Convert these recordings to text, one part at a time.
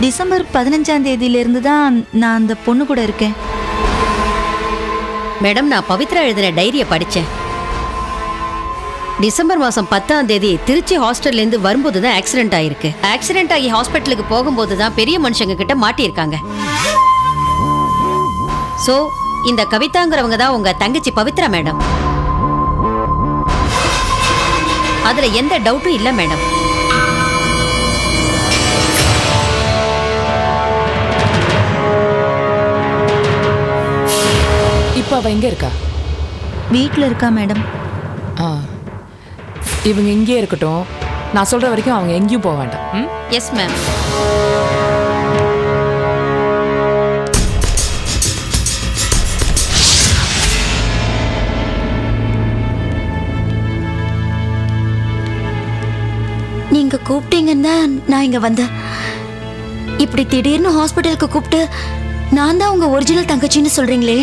December 15ஆம் தேதியிலிருந்து தான் நான் அந்த பொண்ணு கூட இருக்கேன். மேடம், நான் பவித்ரா எழுதின டைரியை படித்தேன். டிசம்பர் மாதம் 10ஆம் தேதி திருச்சி ஹாஸ்டல்லேருந்து வரும்போது தான் ஆக்சிடென்ட் ஆயிருக்கு. ஆக்சிடென்ட் ஆகி ஹாஸ்பிட்டலுக்கு போகும்போது தான் பெரிய மனுஷங்க கிட்ட மாட்டியிருக்காங்க. ஸோ இந்த கவிதாங்கிறவங்க தான் உங்க தங்கச்சி பவித்ரா மேடம். அதுல எந்த டவுட்டும் இல்லை மேடம். இப்போ அவ எங்க இருக்கா? வீட்டில் இருக்கா மேடம். இவங்க இங்கே இருக்கட்டும். நான் சொல்ற வரைக்கும் அவங்க எங்கேயும் போக வேண்டாம். Yes ma'am. நீங்க கூப்பிட்டீங்கன்னு தான் நான் இங்க வந்தேன். இப்படி திடீர்னு ஹாஸ்பிட்டலுக்கு கூப்பிட்டு நான் தான் உங்க ஒரிஜினல் தங்கச்சின்னு சொல்றீங்களே,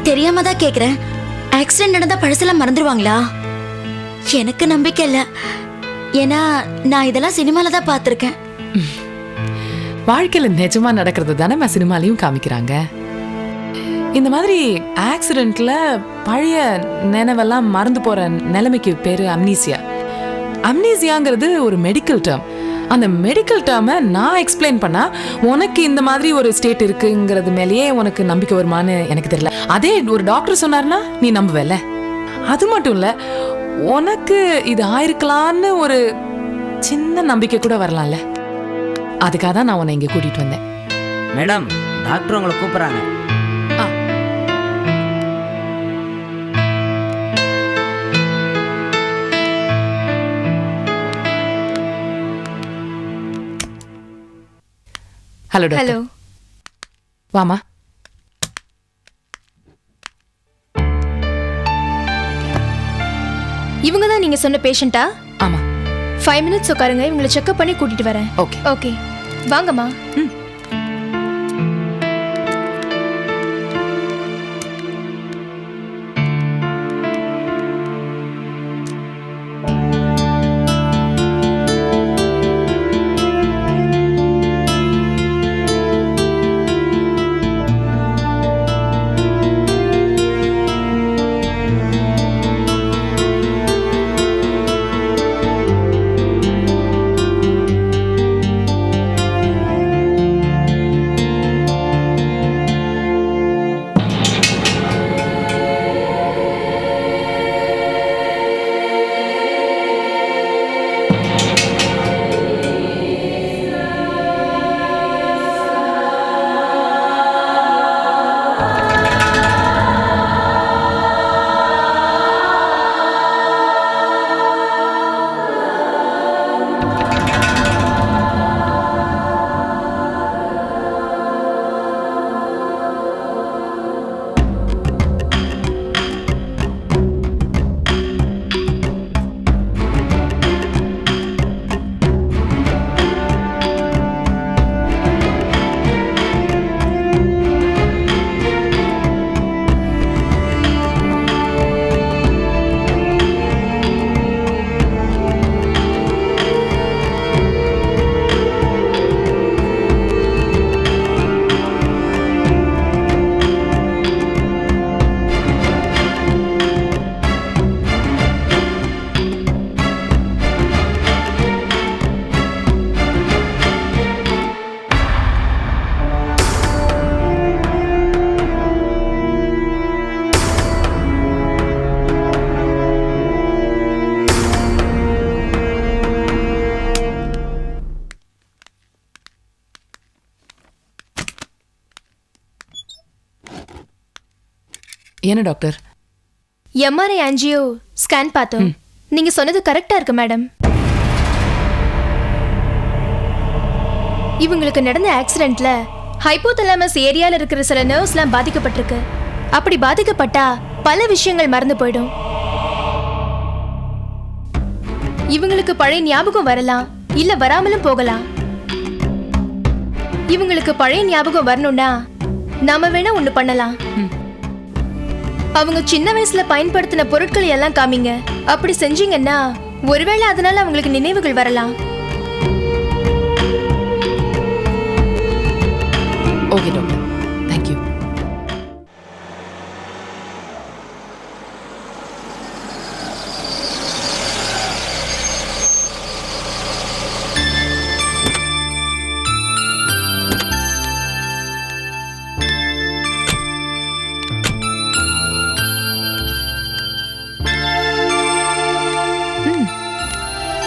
தெரியாம தான் கேக்குறேன். ஆக்சிடென்ட் நடந்தா பழசெல்லாம் மறந்துடுவாங்களா? எனக்கு நம்பிக்கை இல்லை. ஏன்னா நான் இதெல்லாம் சினிமால தான் பார்த்துருக்கேன். வாழ்க்கையில நிஜமா நடக்கிறது தானே சினிமாலையும் காமிக்கிறாங்க. இந்த மாதிரி ஆக்சிடென்ட்ல பழைய நினைவெல்லாம் மறந்து போற நிலைமைக்கு பேரு அம்னீசியா. அம்னீசியாங்கிறது ஒரு மெடிக்கல் டேர்ம். அந்த மெடிக்கல் டேர்மை நான் எக்ஸ்பிளைன் பண்ணா உனக்கு இந்த மாதிரி ஒரு ஸ்டேட் இருக்குங்கிறது மேலேயே உனக்கு நம்பிக்கை வருமானு எனக்கு தெரியல. அதே ஒரு டாக்டர் சொன்னார்னா நீ நம்புவல. அது மட்டும் இல்ல, உனக்கு இது ஆயிருக்கலான்னு ஒரு சின்ன நம்பிக்கை கூட வரலாம்ல. அதுக்காக தான் நான் உன்னை இங்க கூட்டிட்டு வந்தேன். மேடம், டாக்டர் உங்களை கூப்பிடுறாங்க. Hello doctor. ஹலோ. வாமா. இவங்க தான் நீங்க சொன்ன பேஷண்டா? ஆமா. 5 மினிட்ஸ் உட்காருங்க, இவங்களை செக்அப் பண்ணி கூட்டிட்டு வரேன். ஓகே. ஓகே, வாங்கம்மா. என்ன டாக்டர்? எம்ஆர்ஐ ஆன்ஜியோ ஸ்கேன் பார்த்தோம். நீங்க சொன்னது கரெக்டா இருக்கு மேடம். இவங்களுக்கு நடந்த ஆக்சிடென்ட்ல ஹைப்போதலாமஸ் ஏரியால இருக்கிற சில நர்வ்ஸ்லாம் பாதிக்கப்பட்டிருக்கு. அப்படி பாதிக்கப்பட்டா பல விஷயங்கள் மறந்து போயிடும். இவங்களுக்கு பழைய ஞாபகம் வரலாம், இல்ல வராமலும் போகலாம். இவங்களுக்கு பழைய ஞாபகம் வரணும்னா நாம வேணா ஒண்ணு பண்ணலாம். அவங்க சின்ன வயசுல பயன்படுத்தின பொருட்களை எல்லாம் காமிங்க. அப்படி செஞ்சீங்கன்னா ஒருவேளை அதனால அவங்களுக்கு நினைவுகள் வரலாம். Okay doctor, thank you.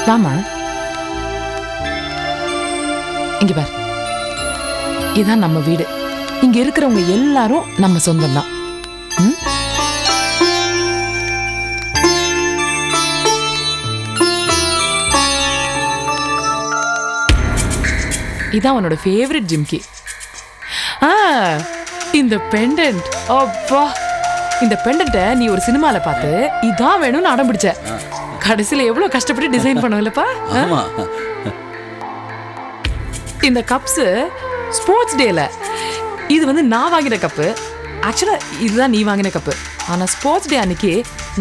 வாமா, இங்க பார், இதான் நம்ம வீடு. இங்க இருக்கிறவங்க எல்லாரும் நம்ம சொந்தம் தான். இதான் உன்னோட ஃபேவரட் ஜிம்கி. இந்த பெண்டன்ட், அப்பா, இந்த பெண்டன்ட்டை நீ ஒரு சினிமால பார்த்து இதான் வேணும்னு அடம் பிடிச்ச. கடைசியில எவ்வளவு கஷ்டப்பட்டு டிசைன் பண்ணுவலப்பா. இந்த கப்ஸ் ஸ்போர்ட்ஸ் டேல இது வந்து நான் வாங்கின கப்பு. ஆக்சுவலா இதுதான் நீ வாங்கின கப்பு. ஆனா ஸ்போர்ட்ஸ் டே அன்னைக்கு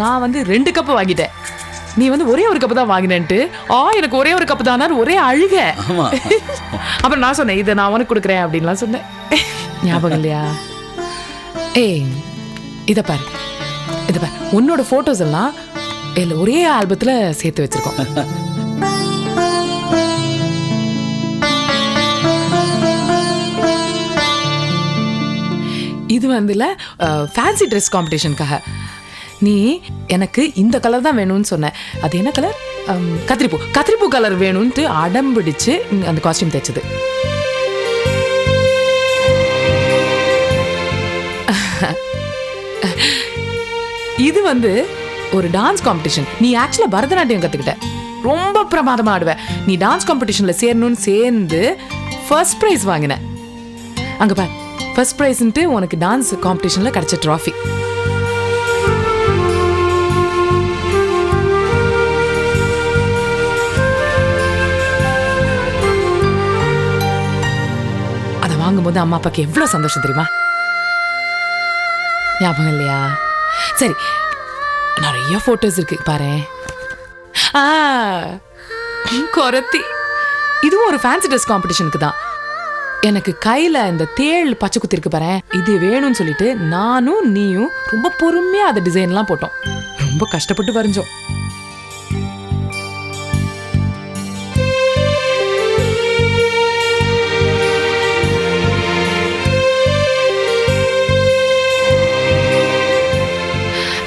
நான் வந்து 2 கப்பு வாங்கிட்டேன். நீ வந்து ஒரே ஒரு கப்பு தான் வாங்கினேன்ட்டு எனக்கு ஒரே ஒரு கப்பு தான் ஒரே அழுக. அப்புறம் நான் சொன்னேன் இதை நான் உனக்கு கொடுக்குறேன் அப்படின்லாம் சொன்னேன். ஞாபகம் இல்லையா? ஏய், இதை பாரு, இதை பாரு, உன்னோட போட்டோஸ் எல்லாம் இல்ல ஒரே ஆல்பத்துல சேர்த்து வச்சிருக்கோம். இது வந்து ஃபேன்சி ட்ரெஸ் காம்படிஷனுக்காக நீ எனக்கு இந்த கலர் தான் வேணும்னு சொன்ன. அது என்ன கலர்? கத்திரிப்பூ கலர் வேணும்ட்டு அடம் பிடிச்சு அந்த காஸ்டியூம் தைச்சது. இது வந்து ஒரு டான்ஸ் காம்படிஷன். நீ ஆக்சுவலா பரதநாட்டியம் கத்துக்கிட்ட, ரொம்ப பிரமாதமா ஆடுவ. நீ டான்ஸ் காம்படிஷன்ல சேரணும்னு சேர்ந்து ஃபர்ஸ்ட் பிரைஸ் வாங்கின. அங்க பார், ஃபர்ஸ்ட் பிரைஸ்ன்ட்டு உனக்கு டான்ஸ் காம்படிஷன்ல கிடைச்ச ட்ராஃபி. அதை வாங்கும்போது அம்மா அப்பாக்கு எவ்வளவு சந்தோஷம் தெரியுமா? ஞாபகம் இல்லையா? சரி, நிறைய போட்டோஸ் இருக்கு பாரு. கொரத்தி, இதுவும் ஒரு ஃபேன்சி ட்ரெஸ் காம்படிஷனுக்கு தான். எனக்கு கையில இந்த தேள் பச்சை குத்தி இருக்கு பாரு, இது வேணும்னு சொல்லிட்டு நானும் நீயும் ரொம்ப பொறுமையா அந்த டிசைன்லாம் போட்டோம். ரொம்ப கஷ்டப்பட்டு வரைஞ்சோம்.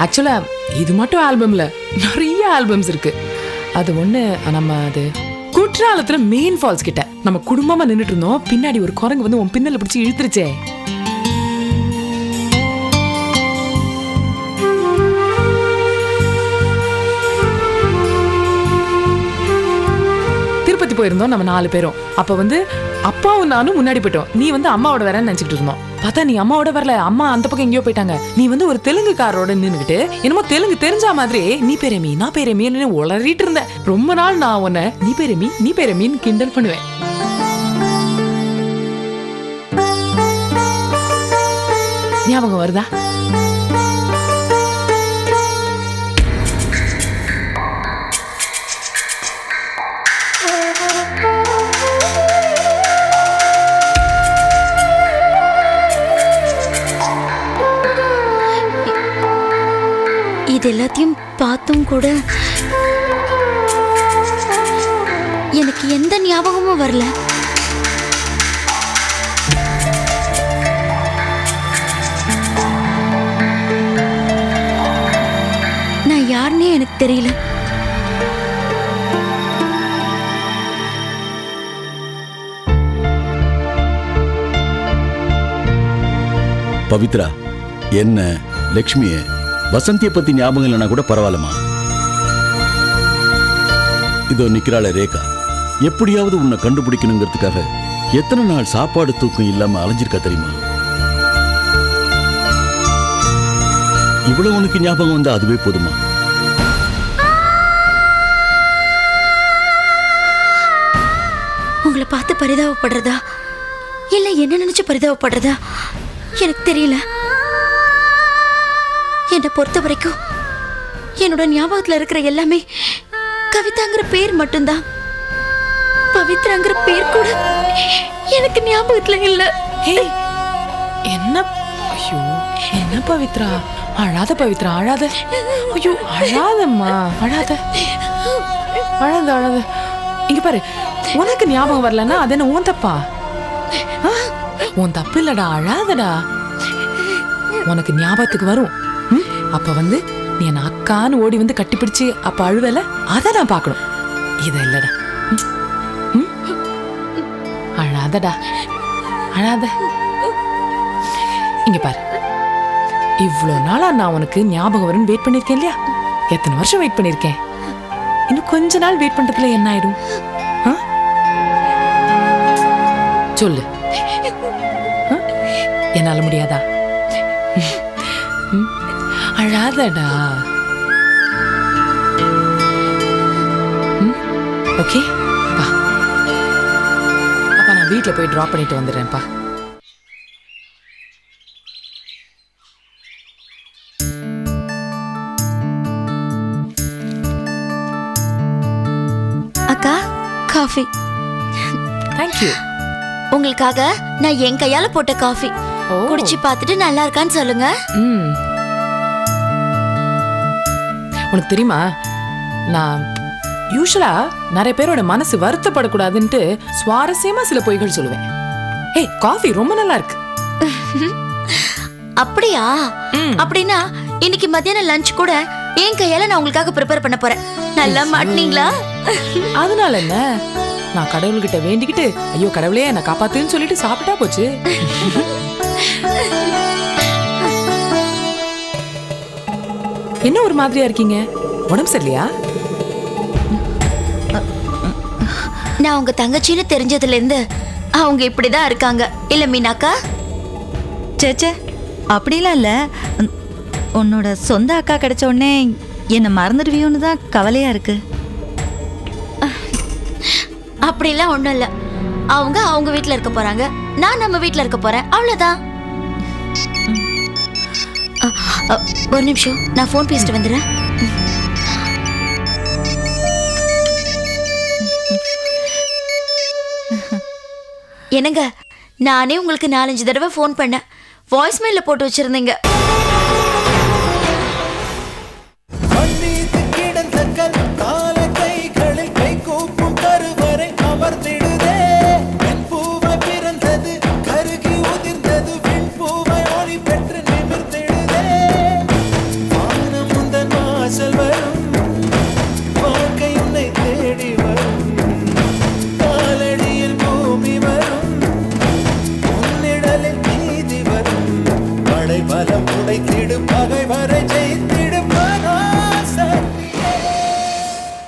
ஆக்சுவலா இது மட்டும் ஆல்பம்ல நிறைய ஆல்பம்ஸ் இருக்கு. அது ஒண்ணு, நம்ம அது குற்றாலத்துல மெயின் ஃபால்ஸ் கிட்ட நம்ம குடும்பமா நின்னுட்டு இருந்தோம். பின்னாடி ஒரு குரங்கு வந்து உன் பின்னல பிடிச்சி இழுத்துருச்சே. திருப்பதி போயிருந்தோம் நம்ம 4 பேரும். அப்ப வந்து அப்பாவும் நானும் முன்னாடி போயிட்டோம். நீ வந்து அம்மாவோட வரேன்னு நினைச்சிட்டு இருந்தோம். பார்த்தா நீ அம்மாவோட வரல, அம்மா அந்த பக்கம் எங்கேயோ போயிட்டாங்க. நீ வந்து ஒரு தெலுங்குக்காரோட நின்னுக்கிட்டு என்னமோ தெலுங்கு தெரிஞ்சா மாதிரி நீ பேரமி நான் பேரமின்னு உளறிட்டு இருந்த. ரொம்ப நாள் நான் உன்னை நீ பேரமின்னு கிண்டல் பண்ணுவேன். ஞாபகம் வருதா? இது எல்லாத்தையும் பார்த்தும் கூட எனக்கு எந்த ஞாபகமும் வரல. நான் யாருன்னே எனக்கு தெரியல. பவித்ரா, என்ன லக்ஷ்மியே, வசந்தியை பத்தி ஞாபகம் இல்லைனா கூட பரவாயில்லமா. இதோ நிக்கிறாள ரேகா, எப்படியாவது உன்னை கண்டுபிடிக்கணுங்கிறதுக்காக எத்தனை நாள் சாப்பாடு தூக்கம் இல்லாம அலைஞ்சிருக்கா தெரியுமா? இவ்வளவு உனக்கு ஞாபகம் வந்தா அதுவே போதுமா? உங்களை பார்த்து பரிதாபப்படுறதா இல்ல என்ன நினைச்சு பரிதாபப்படுறதா எனக்கு தெரியல. என்னை பொறுத்த வரைக்கும் என்னோட ஞாபகத்துல இருக்கிற எல்லாமே கவிதாங்கிற பேர் மட்டும்தான். பவித்ராங்கிற பேர் கூட எனக்கு ஞாபகத்துல இல்ல. என்ன? ஐயோ, என்ன பவித்ரா? அழாத பவித்ரா, அழாத. ஐயோ, அழாதம்மா, அழாத, அழாத, அழாத. இங்க பாரு, உனக்கு ஞாபகம் வரலன்னா அது என்ன உன் தப்பா? உன் தப்பு இல்லடா, அழாதடா. உனக்கு ஞாபகத்துக்கு வரும். அப்ப வந்து நீ என்ன அக்கான்னு ஓடி வந்து கட்டிப்பிடிச்சு அப்ப அழுவல, அதை நான் பார்க்கணும். இத இல்லடா. அழாதடா, அழாத. இங்க பாரு, இவ்வளவு நாளா நான் உனக்கு ஞாபகம் வரும்னு வெயிட் பண்ணிருக்கேன் இல்லையா? எத்தனை வருஷம் வெயிட் பண்ணிருக்கேன். இன்னும் கொஞ்ச நாள் வெயிட் பண்றதுல என்ன ஆயிடும்? சொல்லு, என்னால முடியாதா? அழாதடா. ஓகே, பா. அப்ப நான் வீட்டுல போய் டிராப் பண்ணிட்டு வந்துடுறேன்ப்பா. அக்கா, காஃபி. தேங்க்யூ. உங்களுக்காக நான் என் கையால போட்ட காஃபி. குடிச்சு பார்த்துட்டு நல்லா இருக்கான்னு சொல்லுங்க. உனக்கு தெரியுமா, நான் யூஸ்வலா நிறைய பேரோட மனசு வருத்தப்படக்கூடாதுன்ட்டு சுவாரஸ்யமா சில பொய்கள் சொல்லுவேன். ஏய், காஃபி ரொம்ப நல்லா இருக்கு. அப்படியா? அப்படின்னா இன்னைக்கு மத்தியானம் லஞ்ச் கூட என் கையால நான் உங்களுக்காக ப்ரிப்பேர் பண்ண போறேன். நல்லா மாட்டீங்களா? அதனால என்ன, நான் கடவுள்கிட்ட வேண்டிக்கிட்டு ஐயோ கடவுளே என்ன காப்பாத்துன்னு சொல்லிட்டு சாப்பிட்டா போச்சு. என்ன ஒரு மாதிரியா இருக்கீங்க? உடம்பு சரியில்லையா? நான் உங்க தங்கச்சின்னு தெரிஞ்சதுல இருந்து அவங்க இப்படிதான் இருக்காங்க. இல்ல மீனாக்கா? சேச்சே, அப்படிலாம் இல்ல. உன்னோட சொந்த அக்கா கிடைச்ச உடனே என்னை மறந்துடுவியோன்னு தான் கவலையா இருக்கு. அப்படிலாம் ஒண்ணும் இல்ல. அவங்க அவங்க வீட்ல இருக்க போறாங்க, நான் நம்ம வீட்ல இருக்க போறேன், அவ்வளவுதான். ஒரு நிமிஷம், நான் ஃபோன் பேசிட்டு வந்துடுறேன். என்னங்க, நானே உங்களுக்கு 4-5 தடவை ஃபோன் பண்ணேன், வாய்ஸ்மெயில போட்டு வச்சிருந்தீங்க. பலம் உடைத்திடும்